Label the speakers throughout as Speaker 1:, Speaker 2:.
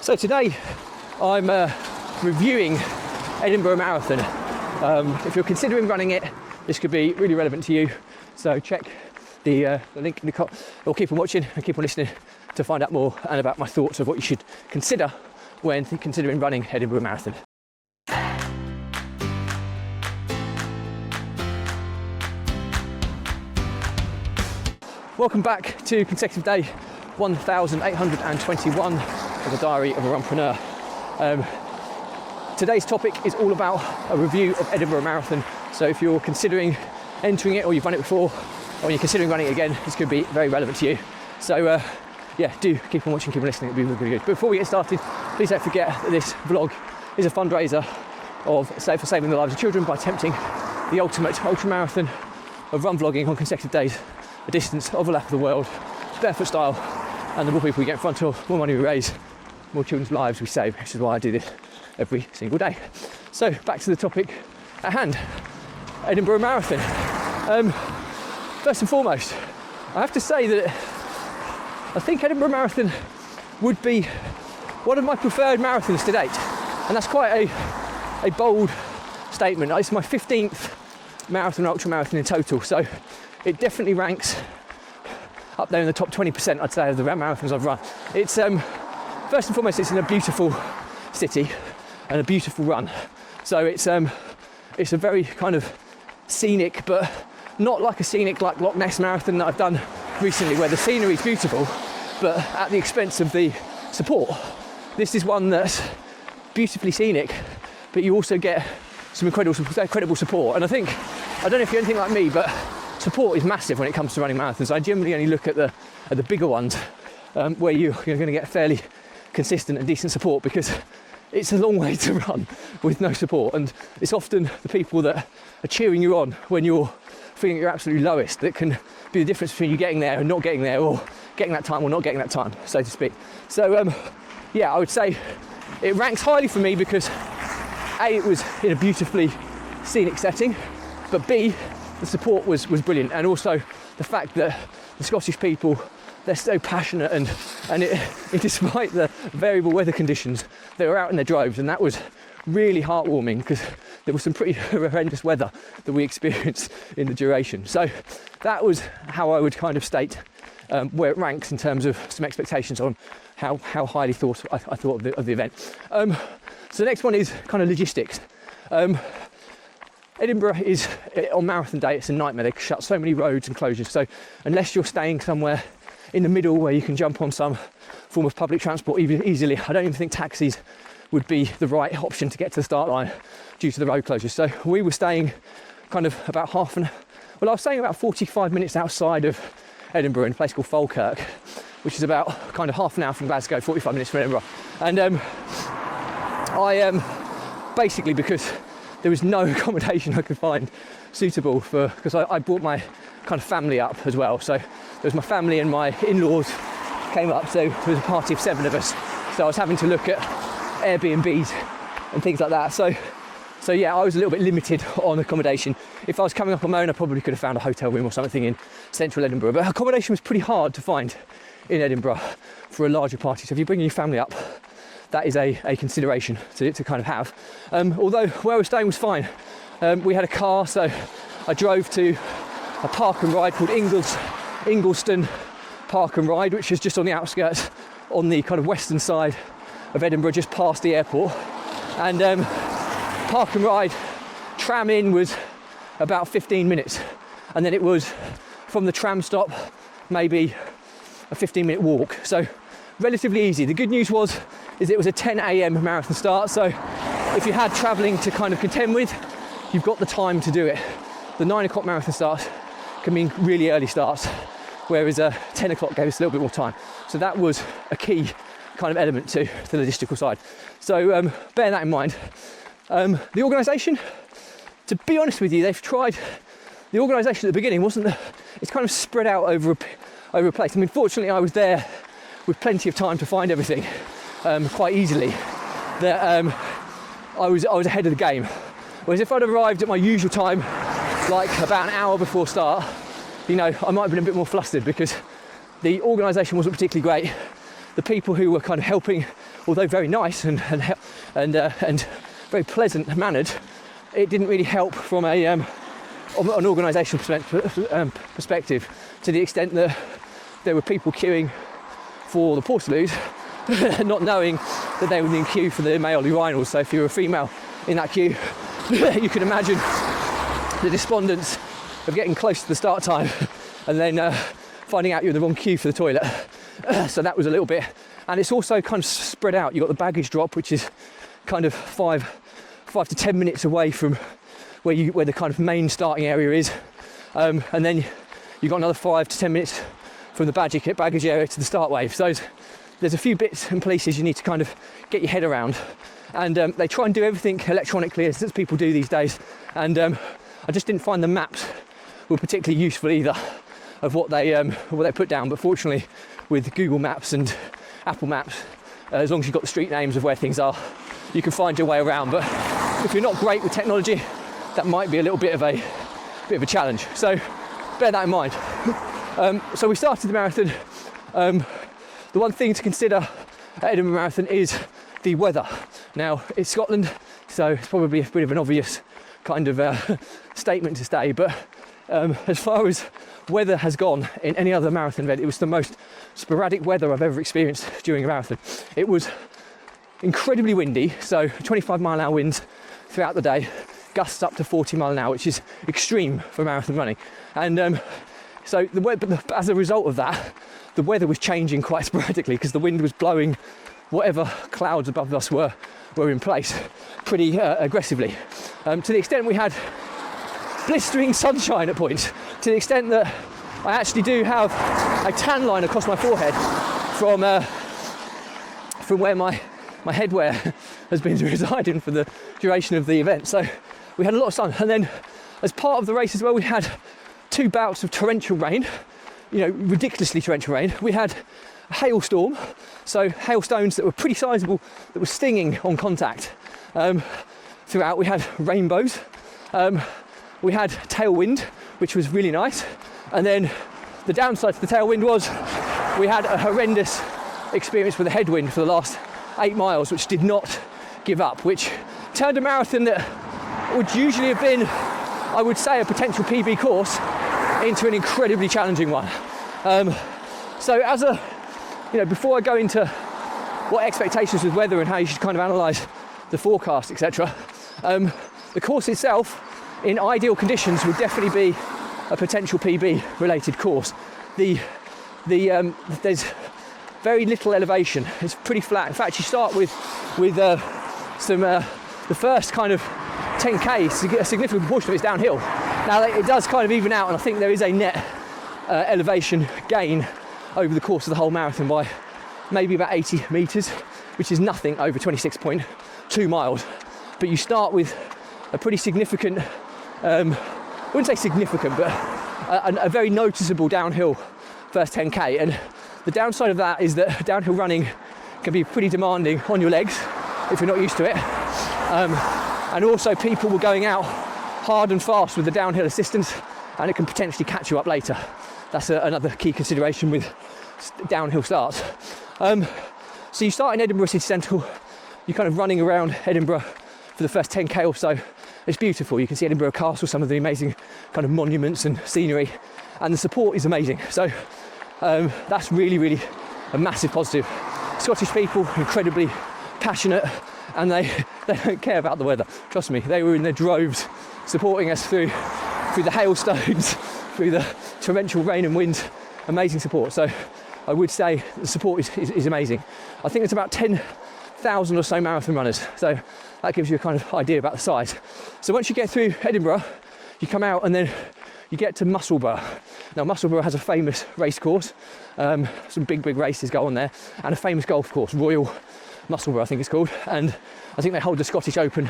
Speaker 1: So today I'm reviewing Edinburgh Marathon. If you're considering running it, this could be really relevant to you. So check the link in the card, or keep on watching and keep on listening to find out more and about my thoughts of what you should consider when considering running Edinburgh Marathon. Welcome back to consecutive day 1821 of the Diary of a Runpreneur. Today's topic is all about a review of Edinburgh Marathon. So if you're considering entering it, or you've run it before, or you're considering running it again, this could be very relevant to you. So yeah, do keep on watching, keep on listening, it'll be really good. But before we get started, please don't forget that this vlog is a fundraiser for saving the lives of children by attempting the ultimate ultra marathon of run vlogging on consecutive days, a distance of a lap of the world, barefoot style, and the more people we get in front of, more money we raise, more children's lives we save, which is why I do this every single day. So back to the topic at hand, Edinburgh Marathon. First and foremost, I have to say that I think Edinburgh Marathon would be one of my preferred marathons to date, and that's quite a bold statement. It's my 15th marathon, ultra marathon in total, so it definitely ranks up there in the top 20%, I'd say, of the marathons I've run. It's first and foremost, it's in a beautiful city and a beautiful run. So it's a very kind of scenic, but not like a scenic like Loch Ness Marathon that I've done recently, where the scenery is beautiful, but at the expense of the support. This is one that's beautifully scenic, but you also get some incredible support. And I don't know if you're anything like me, but support is massive when it comes to running marathons. I generally only look at the bigger ones, where you're going to get fairly consistent and decent support, because it's a long way to run with no support, and it's often the people that are cheering you on when you're feeling at your absolutely lowest that can be the difference between you getting there and not getting there, or getting that time or not getting that time, so to speak. So yeah, I would say it ranks highly for me because A, it was in a beautifully scenic setting, but B, the support was brilliant, and also the fact that the Scottish people, they're so passionate, and despite the variable weather conditions, they were out in their droves, and that was really heartwarming because there was some pretty horrendous weather that we experienced in the duration. So that was how I would kind of state where it ranks in terms of some expectations on how highly I thought of the event. So the next one is kind of logistics. Edinburgh is, on marathon day, it's a nightmare. They shut so many roads and closures. So unless you're staying somewhere in the middle where you can jump on some form of public transport easily, I don't even think taxis would be the right option to get to the start line due to the road closures. So we were staying kind of about I was staying about 45 minutes outside of Edinburgh in a place called Falkirk, which is about kind of half an hour from Glasgow, 45 minutes from Edinburgh. And I basically, because there was no accommodation I could find suitable because I brought my kind of family up as well. So there was my family and my in-laws came up, so there was a party of 7 of us. So I was having to look at Airbnbs and things like that. So yeah, I was a little bit limited on accommodation. If I was coming up on my own, I probably could have found a hotel room or something in central Edinburgh. But accommodation was pretty hard to find in Edinburgh for a larger party. So if you're bringing your family up, that is a consideration to kind of have. Although where I was staying was fine. We had a car, so I drove to a park and ride called Ingleston Park and Ride, which is just on the outskirts, on the kind of western side of Edinburgh, just past the airport. And park and ride, tram in was about 15 minutes. And then it was from the tram stop, maybe a 15-minute walk. So relatively easy. The good news is it was a 10 a.m. marathon start, so if you had travelling to kind of contend with, you've got the time to do it. The 9 o'clock marathon starts can mean really early starts, whereas 10 o'clock gave us a little bit more time. So that was a key kind of element to the logistical side. So bear that in mind. The organisation, to be honest with you, they've tried, the organisation at the beginning it's kind of spread out over a place. I mean, fortunately I was there with plenty of time to find everything quite easily, that I was ahead of the game. Whereas if I'd arrived at my usual time, like about an hour before start, I might have been a bit more flustered, because the organisation wasn't particularly great. the people who were kind of helping, although very nice and very pleasant mannered, it didn't really help from an organisational perspective, to the extent that there were people queuing for the Portaloos, not knowing that they were in queue for the male urinals. So if you were a female in that queue, you can imagine the despondence of getting close to the start time and then finding out you're in the wrong queue for the toilet. So that was a little bit, and it's also kind of spread out. You've got the baggage drop, which is kind of 5 to 10 minutes away from where the kind of main starting area is, and then you've got another 5 to 10 minutes from the baggage area to the start wave. So there's a few bits and pieces you need to kind of get your head around, and they try and do everything electronically as people do these days, and I just didn't find the maps were particularly useful either of what they put down. But fortunately, with Google Maps and Apple Maps, as long as you've got the street names of where things are, you can find your way around. But if you're not great with technology, that might be a little bit of a challenge. So bear that in mind. So we started the marathon. The one thing to consider at Edinburgh Marathon is the weather. Now, it's Scotland, so it's probably a bit of an obvious kind of statement to say, but as far as weather has gone in any other marathon event, it was the most sporadic weather I've ever experienced during a marathon. It was incredibly windy, so 25-mile-an-hour winds throughout the day, gusts up to 40 mile an hour, which is extreme for marathon running. And so as a result of that, the weather was changing quite sporadically, because the wind was blowing whatever clouds above us were in place pretty aggressively, to the extent we had blistering sunshine at points, to the extent that I actually do have a tan line across my forehead from where my headwear has been residing for the duration of the event. So we had a lot of sun, and then as part of the race as well, we had 2 bouts of torrential rain, ridiculously torrential rain. We had a hailstorm, so hailstones that were pretty sizable, that were stinging on contact throughout. We had rainbows, we had tailwind, which was really nice, and then the downside to the tailwind was we had a horrendous experience with a headwind for the last 8 miles, which did not give up, which turned a marathon that would usually have been, I would say, a potential PB course into an incredibly challenging one. So before I go into what expectations with weather and how you should kind of analyse the forecast, etc., the course itself, in ideal conditions, would definitely be a potential PB related course. There's very little elevation. It's pretty flat. In fact, you start with the first kind of 10k, a significant portion of it's downhill. Now it does kind of even out, and I think there is a net elevation gain over the course of the whole marathon by maybe about 80 metres, which is nothing over 26.2 miles. But you start with a pretty significant, I wouldn't say significant, but a very noticeable downhill first 10k. And the downside of that is that downhill running can be pretty demanding on your legs if you're not used to it. And also people were going out hard and fast with the downhill assistance, and it can potentially catch you up later. That's another key consideration with downhill starts. So you start in Edinburgh City Centre, you're kind of running around Edinburgh for the first 10k or so. It's beautiful. You can see Edinburgh Castle, some of the amazing kind of monuments and scenery, and the support is amazing. So that's really, really a massive positive. Scottish people, incredibly passionate, and they don't care about the weather. Trust me, they were in their droves supporting us through the hailstones, through the torrential rain and wind. Amazing support. So I would say the support is amazing. I think it's about 10,000 or so marathon runners. So that gives you a kind of idea about the size. So once you get through Edinburgh, you come out and then you get to Musselburgh. Now Musselburgh has a famous race course. Some big races go on there, and a famous golf course, Royal Musselburgh I think it's called. And I think they hold the Scottish Open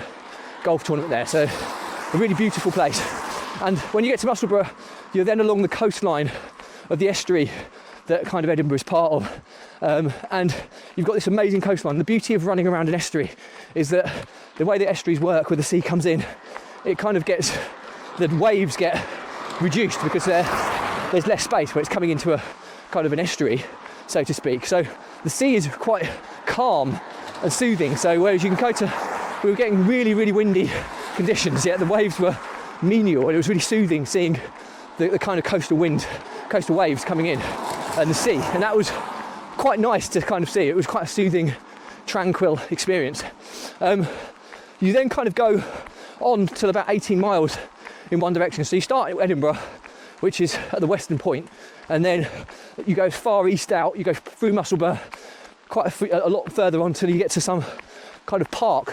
Speaker 1: golf tournament there. So a really beautiful place. And when you get to Musselburgh, you're then along the coastline of the estuary that kind of Edinburgh is part of. And you've got this amazing coastline. The beauty of running around an estuary is that the way the estuaries work, where the sea comes in, it kind of gets, the waves get reduced because there's less space when it's coming into a kind of an estuary, so to speak. So the sea is quite calm and soothing. So whereas you can go to, we were getting really, really windy conditions, yet the waves were menial, and it was really soothing seeing the kind of coastal waves coming in and the sea. And that was quite nice to kind of see. It was quite a soothing, tranquil experience. You then kind of go on till about 18 miles in one direction. So you start at Edinburgh, which is at the western point, and then you go far east out, you go through Musselburgh, quite a lot further on till you get to some kind of park,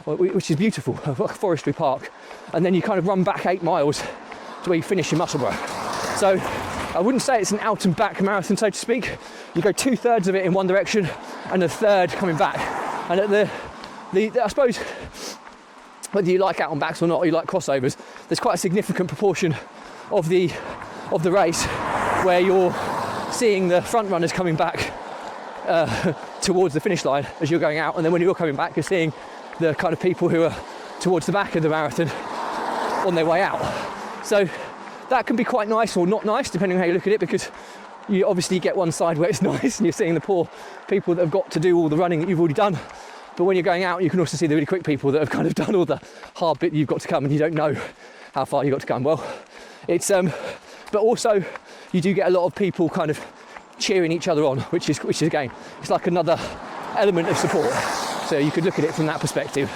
Speaker 1: which is beautiful, a forestry park, and then you kind of run back 8 miles to where you finish in Musselburgh. So I wouldn't say it's an out and back marathon, so to speak. You go 2/3 of it in one direction and a third coming back. And at the I suppose, whether you like out and backs or not, or you like crossovers, there's quite a significant proportion of the race where you're seeing the front runners coming back towards the finish line as you're going out, and then when you're coming back, you're seeing the kind of people who are towards the back of the marathon on their way out. So that can be quite nice or not nice, depending on how you look at it, because you obviously get one side where it's nice and you're seeing the poor people that have got to do all the running that you've already done. But when you're going out, you can also see the really quick people that have kind of done all the hard bit you've got to come, and you don't know how far you've got to come. Well, it's but also you do get a lot of people kind of cheering each other on, which is again, it's like another element of support. So you could look at it from that perspective.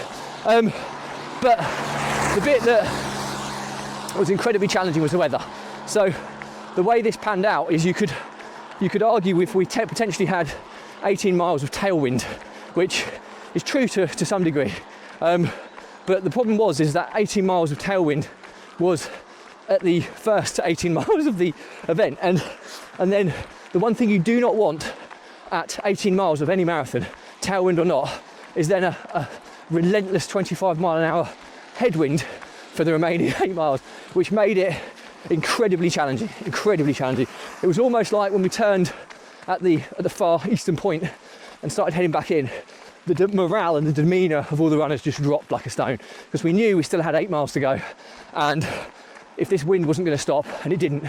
Speaker 1: But the bit that was incredibly challenging was the weather. So the way this panned out is you could argue if we potentially had 18 miles of tailwind, which is true to some degree. But the problem is that 18 miles of tailwind was at the first 18 miles of the event. And then the one thing you do not want at 18 miles of any marathon, tailwind or not, is then a relentless 25-mile-an-hour headwind for the remaining 8 miles, which made it incredibly challenging. It was almost like when we turned at the far eastern point and started heading back in, the morale and the demeanour of all the runners just dropped like a stone, because we knew we still had 8 miles to go, and if this wind wasn't going to stop, and it didn't,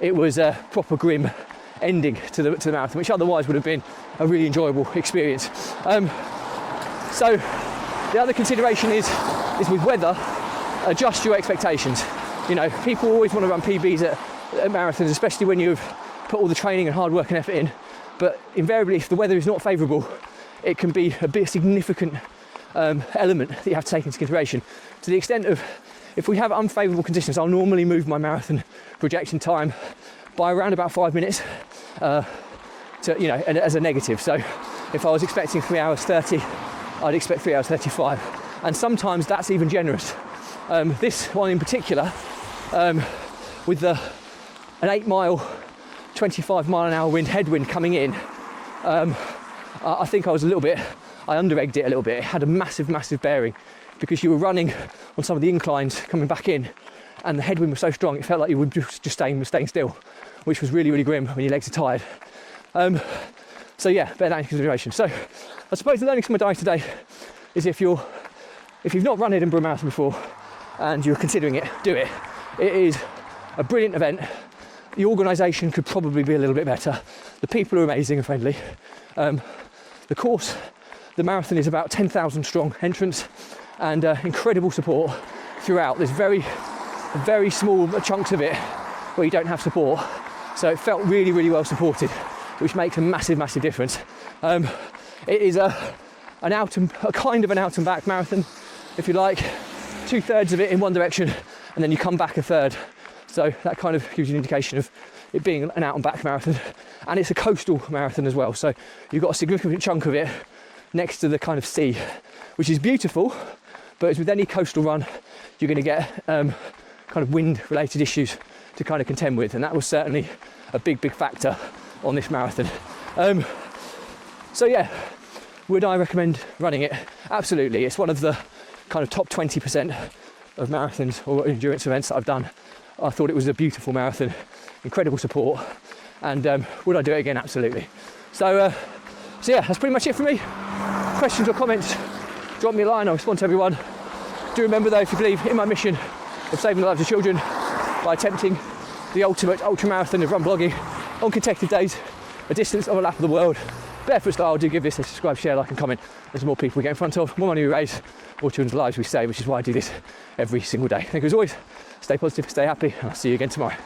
Speaker 1: it was a proper grim ending to the marathon, which otherwise would have been a really enjoyable experience. So the other consideration is with weather, adjust your expectations. You know, people always want to run PBs at marathons, especially when you've put all the training and hard work and effort in, but invariably if the weather is not favourable, it can be a bit significant element that you have to take into consideration, to the extent of, if we have unfavourable conditions, I'll normally move my marathon projection time by around about 5 minutes as a negative. So if I was expecting 3 hours 30, I'd expect 3 hours 35. And sometimes that's even generous. This one in particular, with an 8 mile, 25 mile an hour headwind coming in, I think I under-egged it a little bit. It had a massive bearing, because you were running on some of the inclines coming back in, and the headwind was so strong it felt like you were just staying still, which was really, really grim when your legs are tired. So yeah, bear that into consideration. So I suppose the learnings from my day today is if you've not run Edinburgh Marathon before and you're considering it, do it. It is a brilliant event. The organisation could probably be a little bit better. The people are amazing and friendly. The course, the marathon, is about 10,000 strong entrants, and incredible support throughout. There's very small chunks of it where you don't have support, so it felt really, really well supported, which makes a massive difference. It is a kind of an out and back marathon, if you like. 2/3 of it in one direction, and then you come back a third. So that kind of gives you an indication of it being an out and back marathon. And it's a coastal marathon as well, so you've got a significant chunk of it next to the kind of sea, which is beautiful, but as with any coastal run, you're going to get kind of wind related issues to kind of contend with, and that was certainly a big factor on this marathon. So yeah, would I recommend running it? Absolutely. It's one of the kind of top 20% of marathons or endurance events that I've done. I thought it was a beautiful marathon, incredible support, and would I do it again? Absolutely. So yeah, that's pretty much it for me. Questions or comments, drop me a line, I'll respond to everyone. Do remember though, if you believe in my mission of saving the lives of children by attempting the ultimate ultra marathon of run blogging on consecutive days, a distance of a lap of the world, barefoot style, do give this a subscribe, share, like and comment. There's more people we get in front of, more money we raise, more children's lives we save, which is why I do this every single day. Thank you as always. Stay positive, stay happy, and I'll see you again tomorrow.